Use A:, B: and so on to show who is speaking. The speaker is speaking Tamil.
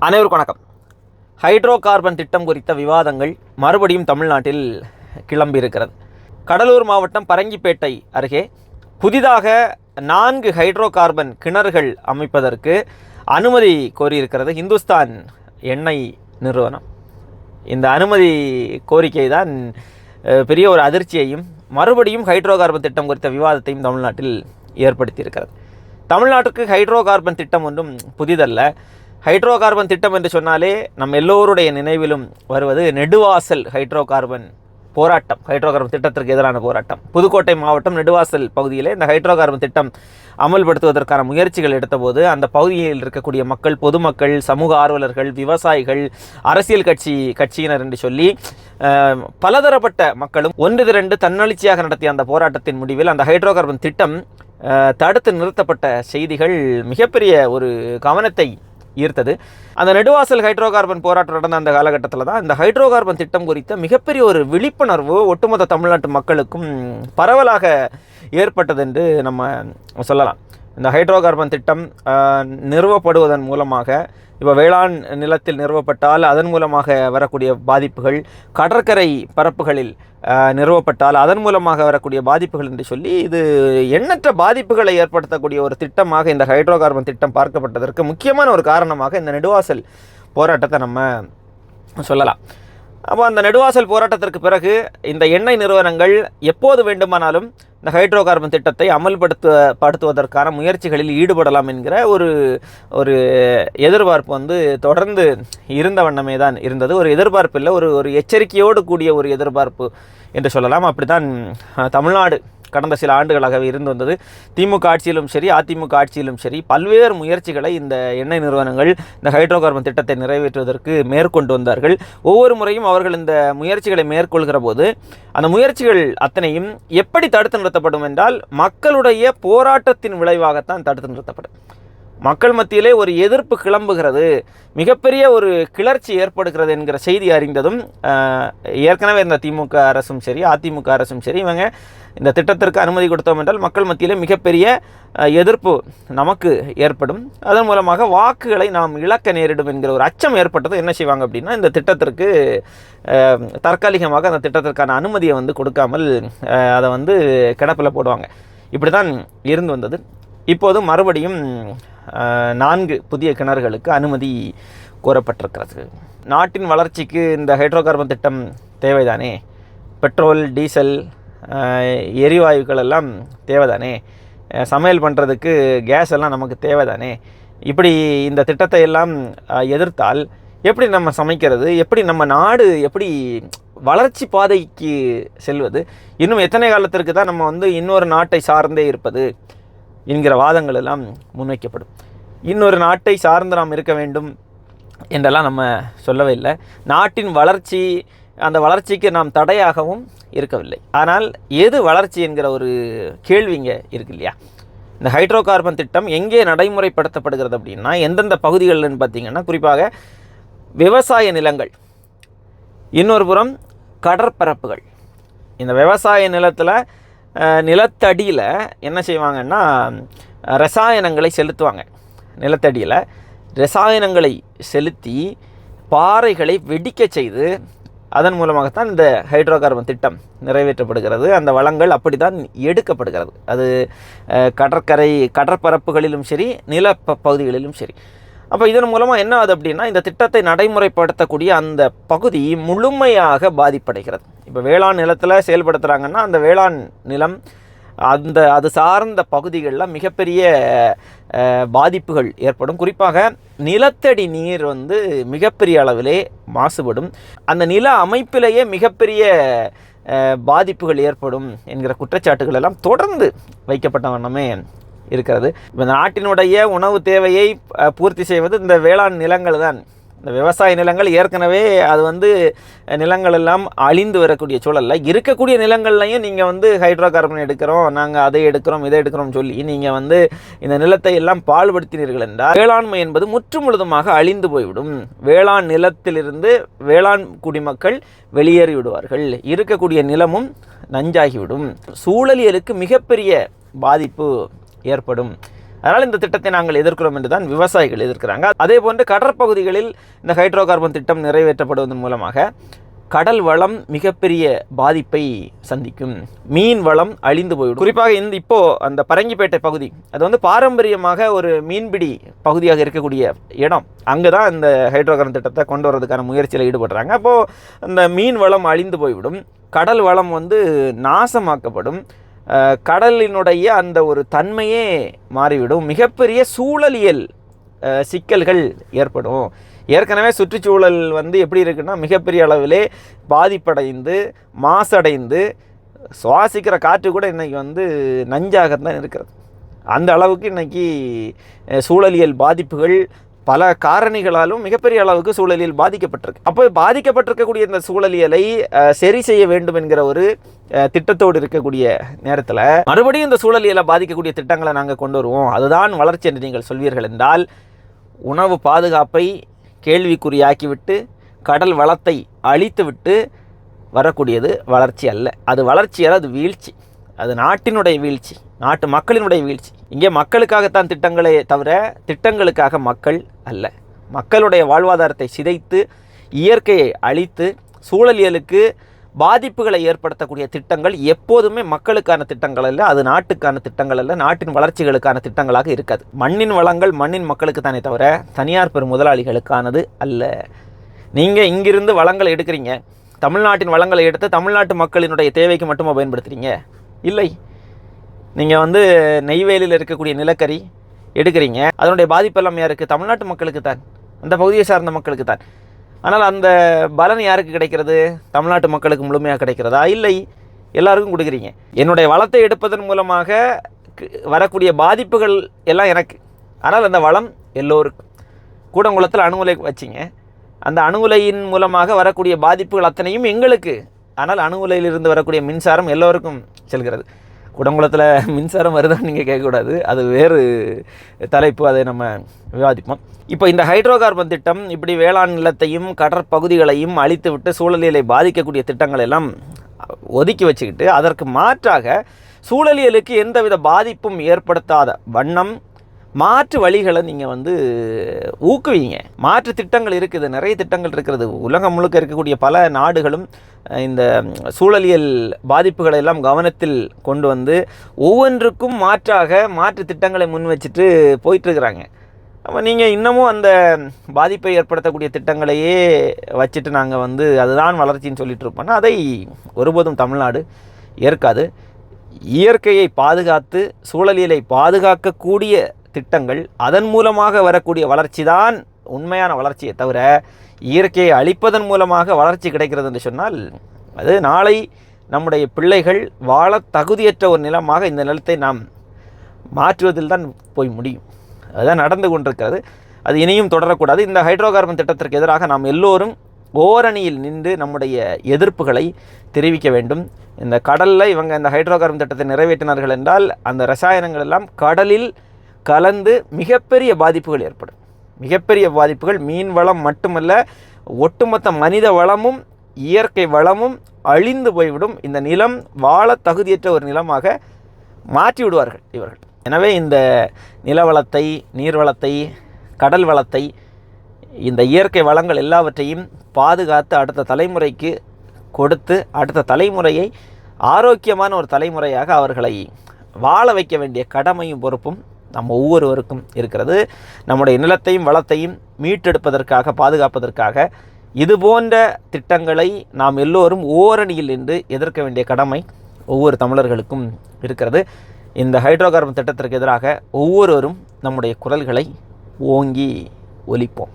A: அனைவருக்கும் வணக்கம். ஹைட்ரோ கார்பன் திட்டம் குறித்த விவாதங்கள் மறுபடியும் தமிழ்நாட்டில் கிளம்பி இருக்கிறது. கடலூர் மாவட்டம் பரங்கிப்பேட்டை அருகே புதிதாக 4 ஹைட்ரோ கார்பன் கிணறுகள் அமைப்பதற்கு அனுமதி கோரியிருக்கிறது இந்துஸ்தான் எண்ணெய் நிறுவனம். இந்த அனுமதி கோரிக்கை தான் பெரிய ஒரு அதிர்ச்சியையும் மறுபடியும் ஹைட்ரோ கார்பன் திட்டம் குறித்த விவாதத்தையும் தமிழ்நாட்டில் ஏற்படுத்தியிருக்கிறது. தமிழ்நாட்டுக்கு ஹைட்ரோ கார்பன் திட்டம் ஒன்றும் புதிதல்ல. ஹைட்ரோ கார்பன் திட்டம் என்று சொன்னாலே நம் எல்லோருடைய நினைவிலும் வருவது நெடுவாசல் ஹைட்ரோ கார்பன் போராட்டம், ஹைட்ரோ கார்பன் திட்டத்திற்கு எதிரான போராட்டம். புதுக்கோட்டை மாவட்டம் நெடுவாசல் பகுதியில் இந்த ஹைட்ரோ கார்பன் திட்டம் அமல்படுத்துவதற்கான முயற்சிகள் எடுத்தபோது அந்த பகுதியில் இருக்கக்கூடிய மக்கள், பொதுமக்கள், சமூக ஆர்வலர்கள், விவசாயிகள், அரசியல் கட்சியினர் என்று சொல்லி பலதரப்பட்ட மக்களும் ஒன்று திரண்டு தன்னெழுச்சியாக நடத்திய அந்த போராட்டத்தின் முடிவில் அந்த ஹைட்ரோ கார்பன் திட்டம் தடுத்து நிறுத்தப்பட்ட செய்திகள் மிகப்பெரிய ஒரு கவனத்தை ஈர்த்தது. அந்த நெடுவாசல் ஹைட்ரோ கார்பன் போராட்டம் நடந்த அந்த காலகட்டத்தில் தான் இந்த ஹைட்ரோ கார்பன் திட்டம் குறித்த மிகப்பெரிய ஒரு விழிப்புணர்வு ஒட்டுமொத்த தமிழ்நாட்டு மக்களுக்கும் பரவலாக ஏற்பட்டது என்று நம்ம சொல்லலாம். இந்த ஹைட்ரோ கார்பன் திட்டம் நிறுவப்படுவதன் மூலமாக இப்போ வேளாண் நிலத்தில் நிறுவப்பட்டால் அதன் மூலமாக வரக்கூடிய பாதிப்புகள், கடற்கரை பரப்புகளில் நிறுவப்பட்டால் அதன் மூலமாக வரக்கூடிய பாதிப்புகள் என்று சொல்லி இது எண்ணற்ற பாதிப்புகளை ஏற்படுத்தக்கூடிய ஒரு திட்டமாக இந்த ஹைட்ரோ கார்பன் திட்டம் பார்க்கப்பட்டதற்கு முக்கியமான ஒரு காரணமாக இந்த நெடுவாசல் போராட்டத்தை நம்ம சொல்லலாம். அப்போ அந்த நெடுவாசல் போராட்டத்திற்கு பிறகு இந்த எண்ணெய் நிறுவனங்கள் எப்போது வேண்டுமானாலும் இந்த ஹைட்ரோ கார்பன் திட்டத்தை அமல்படுத்துவதற்கான முயற்சிகளில் ஈடுபடலாம் என்கிற ஒரு எதிர்பார்ப்பு தொடர்ந்து இருந்த வண்ணமே தான் இருந்தது. ஒரு எதிர்பார்ப்பு இல்லை, ஒரு எச்சரிக்கையோடு கூடிய ஒரு எதிர்பார்ப்பு என்று சொல்லலாம். அப்படித்தான் தமிழ்நாடு கடந்த சில ஆண்டுகளாகவே இருந்து வந்தது. திமுக ஆட்சியிலும் சரி, அதிமுக ஆட்சியிலும் சரி பல்வேறு முயற்சிகளை இந்த எண்ணெய் நிறுவனங்கள் இந்த ஹைட்ரோ கார்பன் திட்டத்தை நிறைவேற்றுவதற்கு மேற்கொண்டு வந்தார்கள். ஒவ்வொரு முறையும் அவர்கள் இந்த முயற்சிகளை மேற்கொள்கிற போது அந்த முயற்சிகள் அத்தனையும் எப்படி தடுத்து நிறுத்தப்படும் என்றால் மக்களுடைய போராட்டத்தின் விளைவாகத்தான் தடுத்து நிறுத்தப்படும். மக்கள் மத்தியிலே ஒரு எதிர்ப்பு கிளம்புகிறது, மிகப்பெரிய ஒரு கிளர்ச்சி ஏற்படுகிறது என்கிற செய்தி அறிந்ததும் ஏற்கனவே இந்த திமுக அரசும் சரி, அதிமுக அரசும் சரி இவங்க இந்த திட்டத்திற்கு அனுமதி கொடுத்தோம் என்றால் மக்கள் மத்தியிலே மிகப்பெரிய எதிர்ப்பு நமக்கு ஏற்படும், அதன் மூலமாக வாக்குகளை நாம் இழக்க நேரிடும் என்கிற ஒரு அச்சம் ஏற்பட்டது. என்ன செய்வாங்க அப்படின்னா இந்த திட்டத்திற்கு தற்காலிகமாக அந்த திட்டத்திற்கான அனுமதியை கொடுக்காமல் அதை கிடப்பில் போடுவாங்க. இப்படி தான் இருந்து வந்தது. இப்போது மறுபடியும் 4 புதிய கிணறுகளுக்கு அனுமதி கோரப்பட்டிருக்கிறது. நாட்டின் வளர்ச்சிக்கு இந்த ஹைட்ரோ கார்பன் திட்டம் தேவைதானே? பெட்ரோல், டீசல், எரிவாயுக்கள் எல்லாம் தேவைதானே? சமையல் பண்ணுறதுக்கு கேஸ் எல்லாம் நமக்கு தேவைதானே? இப்படி இந்த திட்டத்தை எல்லாம் எதிர்த்தால் எப்படி நம்ம சமைக்கிறது? எப்படி நம்ம நாடு எப்படி வளர்ச்சி பாதைக்கு செல்வது? இன்னும் எத்தனை காலத்திற்கு தான் நம்ம இன்னொரு நாட்டை சார்ந்தே இருப்பது என்கிற வாதங்கள் எல்லாம் முன்வைக்கப்படும். இன்னொரு நாட்டை சார்ந்து நாம் இருக்க வேண்டும் என்றெல்லாம் நம்ம சொல்லவே இல்லை. நாட்டின் வளர்ச்சி, அந்த வளர்ச்சிக்கு நாம் தடையாகவும் இருக்கவில்லை. ஆனால் எது வளர்ச்சி என்கிற ஒரு கேள்விங்க இருக்கு இல்லையா? இந்த ஹைட்ரோ கார்பன் திட்டம் எங்கே நடைமுறைப்படுத்தப்படுகிறது அப்படின்னா எந்தெந்த பகுதிகள்னு பார்த்திங்கன்னா குறிப்பாக விவசாய நிலங்கள், இன்னொரு புறம் கடற்பரப்புகள். இந்த விவசாய நிலத்தடியில் என்ன செய்வாங்கன்னா ரசாயனங்களை செலுத்துவாங்க. நிலத்தடியில் ரசாயனங்களை செலுத்தி பாறைகளை வெடிக்க செய்து அதன் மூலமாகத்தான் இந்த ஹைட்ரோ கார்பன் திட்டம் நிறைவேற்றப்படுகிறது. அந்த வளங்கள் அப்படி தான் எடுக்கப்படுகிறது. அது கடற்பரப்புகளிலும் சரி, நில பகுதிகளிலும் சரி. அப்போ இதன் மூலமாக என்ன ஆகுது அப்படின்னா இந்த திட்டத்தை நடைமுறைப்படுத்தக்கூடிய அந்த பகுதி முழுமையாக பாதிப்படைகிறது. இப்போ வேளாண் நிலத்தில் செயல்படுத்துகிறாங்கன்னா அந்த வேளாண் நிலம் அது சார்ந்த பகுதிகளில் மிகப்பெரிய பாதிப்புகள் ஏற்படும். குறிப்பாக நிலத்தடி நீர் மிகப்பெரிய அளவிலே மாசுபடும். அந்த நில அமைப்பிலேயே மிகப்பெரிய பாதிப்புகள் ஏற்படும் என்கிற குற்றச்சாட்டுகள் எல்லாம் தொடர்ந்து வைக்கப்பட்ட வண்ணமே இருக்கிறது. இப்போ நாட்டினுடைய உணவு தேவையை பூர்த்தி செய்வது இந்த வேளாண் நிலங்கள் தான். இந்த விவசாய நிலங்கள் ஏற்கனவே அது நிலங்கள் எல்லாம் அழிந்து வரக்கூடிய சூழலில் இருக்கக்கூடிய நிலங்கள்லையும் நீங்கள் ஹைட்ரோ கார்பன் எடுக்கிறோம், நாங்கள் அதை எடுக்கிறோம், இதை எடுக்கிறோம் சொல்லி நீங்கள் இந்த நிலத்தை எல்லாம் பாழ்படுத்தினீர்கள் என்றால் வேளாண்மை என்பது முற்று முழுதுமாக அழிந்து போய்விடும். வேளாண் நிலத்திலிருந்து வேளாண் குடிமக்கள் வெளியேறி விடுவார்கள், இருக்கக்கூடிய நிலமும் நஞ்சாகிவிடும், சூழலியலுக்கு மிகப்பெரிய பாதிப்பு ஏற்படும் அதனால் இந்த திட்டத்தை நாங்கள் எதிர்க்கிறோம் என்று தான் விவசாயிகள் எதிர்க்கிறாங்க. அதே போன்று கடற்பகுதிகளில் இந்த ஹைட்ரோ கார்பன் திட்டம் நிறைவேற்றப்படுவதன் மூலமாக கடல் வளம் மிகப்பெரிய பாதிப்பை சந்திக்கும். மீன் வளம் அழிந்து போய்விடும். குறிப்பாக இப்போது அந்த பரங்கிப்பேட்டை பகுதி அது வந்து பாரம்பரியமாக ஒரு மீன்பிடி பகுதியாக இருக்கக்கூடிய இடம். அங்கே தான் இந்த ஹைட்ரோ கார்பன் திட்டத்தை கொண்டு வரதுக்கான முயற்சியில் ஈடுபடுறாங்க. அப்போது அந்த மீன் வளம் அழிந்து போய்விடும், கடல் வளம் வந்து நாசமாக்கப்படும், கடலினுடைய அந்த ஒரு தன்மையே மாறிவிடும், மிகப்பெரிய சூழலியல் சிக்கல்கள் ஏற்படும். ஏற்கனவே சுற்றுச்சூழல் வந்து எப்படி இருக்குன்னா மிகப்பெரிய அளவிலே பாதிப்படைந்து மாசடைந்து சுவாசிக்கிற காற்று கூட இன்றைக்கி வந்து நஞ்சாகத்தான் இருக்கிறது. அந்த அளவுக்கு இன்றைக்கி சூழலியல் பாதிப்புகள் பல காரணிகளாலும் மிகப்பெரிய அளவுக்கு சூழலியல் பாதிக்கப்பட்டிருக்கு. அப்போ பாதிக்கப்பட்டிருக்கக்கூடிய இந்த சூழலியலை சரி செய்ய வேண்டும் என்கிற ஒரு திட்டத்தோடு இருக்கக்கூடிய நேரத்தில் மறுபடியும் இந்த சூழலியலை பாதிக்கக்கூடிய திட்டங்களை நாங்கள் கொண்டு வருவோம், அதுதான் வளர்ச்சி என்று நீங்கள் சொல்வீர்கள் என்றால் உணவு பாதுகாப்பை கேள்விக்குறியாக்கிவிட்டு கடல் வளத்தை அழித்துவிட்டு வரக்கூடியது வளர்ச்சி அல்ல. அது வளர்ச்சி அல்ல, அது வீழ்ச்சி. அது நாட்டினுடைய வீழ்ச்சி, நாட்டு மக்களினுடைய வீழ்ச்சி. இங்கே மக்களுக்காகத்தான் திட்டங்களே தவிர திட்டங்களுக்காக மக்கள் அல்ல. மக்களுடைய வாழ்வாதாரத்தை சிதைத்து இயற்கையை அழித்து சூழலியலுக்கு பாதிப்புகளை ஏற்படுத்தக்கூடிய திட்டங்கள் எப்போதுமே மக்களுக்கான திட்டங்கள் அல்ல, அது நாட்டுக்கான திட்டங்கள் அல்ல, நாட்டின் வளர்ச்சிகளுக்கான திட்டங்களாக இருக்காது. மண்ணின் வளங்கள் மண்ணின் மக்களுக்கு தானே தவிர தனியார் பெரும் முதலாளிகளுக்கானது அல்ல. நீங்கள் இங்கிருந்து வளங்களை எடுக்கிறீங்க, தமிழ்நாட்டின் வளங்களை எடுத்து தமிழ்நாட்டு மக்களினுடைய தேவைக்கு மட்டுமா பயன்படுத்துகிறீங்க? இல்லை. நீங்கள் வந்து நெய்வேலியில் இருக்கக்கூடிய நிலக்கரி எடுக்கிறீங்க, அதனுடைய பாதிப்பெல்லாம் யாருக்கு? தமிழ்நாட்டு மக்களுக்கு தான், அந்த பகுதியை சார்ந்த மக்களுக்கு தான். ஆனால் அந்த பலன் யாருக்கு கிடைக்கிறது? தமிழ்நாட்டு மக்களுக்கு முழுமையாக கிடைக்கிறதா? இல்லை, எல்லாருக்கும் கொடுக்குறீங்க. என்னுடைய வளத்தை எடுப்பதன் மூலமாக வரக்கூடிய பாதிப்புகள் எல்லாம் எனக்கு, ஆனால் அந்த வளம் எல்லோருக்கும். கூடங்குளத்தில் அணு உலை வச்சிங்க, அந்த அணு உலையின் மூலமாக வரக்கூடிய பாதிப்புகள் அத்தனையும் எங்களுக்கு, ஆனால் அணு உலையிலிருந்து வரக்கூடிய மின்சாரம் எல்லோருக்கும் செல்கிறது. கூடங்குளத்தில் மின்சாரம் வருதான்னு நீங்கள் கேட்கக்கூடாது, அது வேறு தலைப்பு, அதை நம்ம விவாதிப்போம். இப்போ இந்த ஹைட்ரோ கார்பன் திட்டம் இப்படி வேளாண் நிலத்தையும் கடற்பகுதிகளையும் அழித்துவிட்டு சூழலியலை பாதிக்கக்கூடிய திட்டங்கள் எல்லாம் ஒதுக்கி வச்சுக்கிட்டு அதற்கு மாற்றாக சூழலியலுக்கு எந்தவித பாதிப்பும் ஏற்படுத்தாத வண்ணம் மாற்று வழிகளை நீங்கள் வந்து ஊக்குவீங்க. மாற்று திட்டங்கள் இருக்குது, நிறைய திட்டங்கள் இருக்கிறது. உலகம் முழுக்க இருக்கக்கூடிய பல நாடுகளும் இந்த சூழலியல் பாதிப்புகளை எல்லாம் கவனத்தில் கொண்டு வந்து ஒவ்வொன்றுக்கும் மாற்றாக மாற்று திட்டங்களை முன் வச்சுட்டு போயிட்டுருக்கிறாங்க. அப்போ நீங்கள் இன்னமும் அந்த பாதிப்பை ஏற்படுத்தக்கூடிய திட்டங்களையே வச்சுட்டு நாங்கள் வந்து அதுதான் வளர்ச்சின்னு சொல்லிட்டு இருப்போம்னா அதை ஒருபோதும் தமிழ்நாடு ஏற்காது. இயற்கையை பாதுகாத்து சூழலியலை பாதுகாக்கக்கூடிய திட்டங்கள், அதன் மூலமாக வரக்கூடிய வளர்ச்சி தான் உண்மையான வளர்ச்சியை தவிர இயற்கையை அழிப்பதன் மூலமாக வளர்ச்சி கிடைக்கிறது என்று சொன்னால் அது நாளை நம்முடைய பிள்ளைகள் வாழ தகுதியற்ற ஒரு நிலமாக இந்த நிலத்தை நாம் மாற்றுவதில் தான் போய் முடியும். அதுதான் நடந்து கொண்டிருக்கிறது. அது இனியும் தொடரக்கூடாது. இந்த ஹைட்ரோ கார்பன் திட்டத்திற்கு எதிராக நாம் எல்லோரும் ஓரணியில் நின்று நம்முடைய எதிர்ப்புகளை தெரிவிக்க வேண்டும். இந்த கடலில் இவங்க இந்த ஹைட்ரோ கார்பன் திட்டத்தை நிறைவேற்றினார்கள் என்றால் அந்த ரசாயனங்கள் எல்லாம் கடலில் கலந்து மிகப்பெரிய பாதிப்புகள் ஏற்படும். மிகப்பெரிய பாதிப்புகள் மீன் வளம் மட்டுமல்ல, ஒட்டுமொத்த மனித வளமும் இயற்கை வளமும் அழிந்து போய்விடும். இந்த நிலம் வாழ தகுதியற்ற ஒரு நிலமாக மாற்றி விடுவார்கள் இவர்கள். எனவே இந்த நிலவளத்தை, நீர்வளத்தை, கடல் வளத்தை, இந்த இயற்கை வளங்கள் எல்லாவற்றையும் பாதுகாத்து அடுத்த தலைமுறைக்கு கொடுத்து அடுத்த தலைமுறையை ஆரோக்கியமான ஒரு தலைமுறையாக அவர்களை வாழ வைக்க வேண்டிய கடமையும் பொறுப்பும் நம்ம ஒவ்வொருவருக்கும் இருக்கிறது. நம்முடைய நிலத்தையும் வளத்தையும் மீட்டெடுப்பதற்காக, பாதுகாப்பதற்காக இது போன்ற திட்டங்களை நாம் எல்லோரும் ஓரணியில் நின்று எதிர்க்க வேண்டிய கடமை ஒவ்வொரு தமிழர்களுக்கும் இருக்கிறது. இந்த ஹைட்ரோ கார்பன் திட்டத்திற்கு எதிராக ஒவ்வொருவரும் நம்முடைய குரல்களை ஓங்கி ஒலிப்போம்.